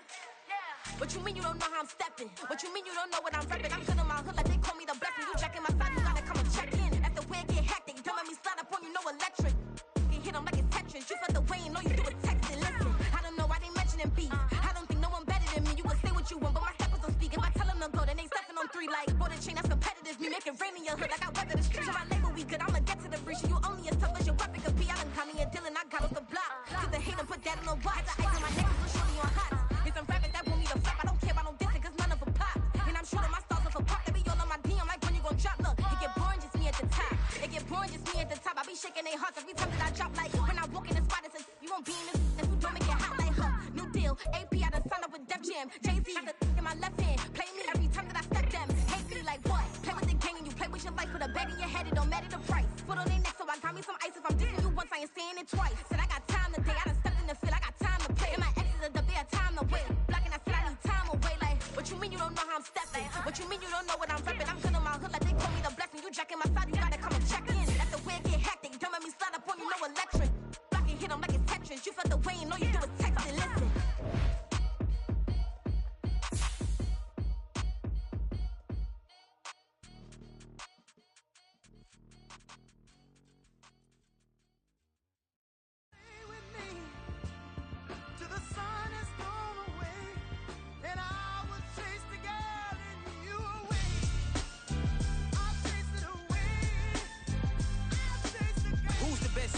What you mean you don't know how I'm stepping? What you mean you don't know what I'm repping? I'm good in my hood like they call me the blessing. You jacking my side, you gotta come and check in. After way it get hectic, don't make me slide up on you, no electric. You hit them like it's Tetris. You felt the way and know you do it texting. Listen, I don't know why they mentioning beef. I don't think no one better than me. You can say what you want, but my steppers don't speak. If I tell them to go, then they stepping on 3 like golden chain. That's competitive. Me making rain in your hood like I weather the streets. So my label we good. I'ma get to the breach. You only as tough as your weapon could be. I done call me a Dylan. I got off the block. Cause they hate and put that on the watch. The ice on my neck is shorty on hot. It's some rappers that want me to flop. I don't care about no dissing cause none of them pop. And I'm shooting my stars off a pop. They be all on my DM like when you gon' drop. Look, it get boring just me at the top. It get boring just me at the top. I be shaking their hearts every time that I drop. Like when I walk in the spot, it says you won't be in this. If you don't make it hot like her. New deal. AP I done signed up with Def Jam. Jay-Z got the in my left hand. Play me every time that I step them. Hate me like what? Play with the gang and you play with your life. Put a bag in your head, it don't matter the price. Foot on their neck, so I got me some ice. If I'm dissing you once, I ain't saying it twice. Said I got time today. I done stepped in the field. I got time to play. And my exes are up there, time to wait. Blocking, I said I need time away. Like, what you mean you don't know how I'm stepping? What you mean you don't know what I'm repping? I'm good in my hood like they call me the blessing. You jacking my side, you gotta come and check in. That's the way it get hectic. Don't make me slide up on you, no electric. Blocking, hit them like it's Tetris. You felt the way and know you do it texting. Listen.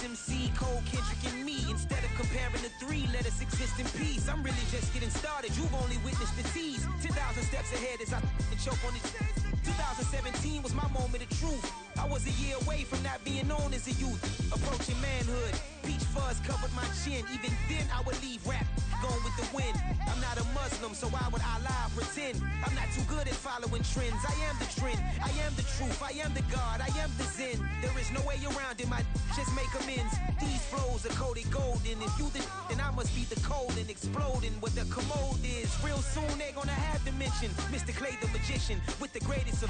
MC, Cole, Kendrick, and me. Instead of comparing the 3, let us exist in peace. I'm really just getting started. You've only witnessed the tease. 10,000 steps ahead as I choke on this. 2017 was my moment of truth. I was a year away from not being known as a youth. Approaching manhood. Peach fuzz covered my chin. Even then, I would leave rap going with the wind. I'm not a Muslim, so why would I lie or pretend? I'm not too good at following trends. I am the trend. I am the truth. I am the God. I am the Zen. There is no way around it. My just make amends. These flows are coated golden. If you then I must be the cold and exploding. What the commode is. Real soon they gonna have to mention Mr. Clay the magician with the greatest of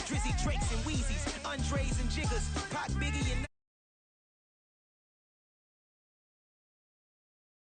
Drizzy, Drakes, and Wheezies, Andres and Jiggers, Pac, Biggie, and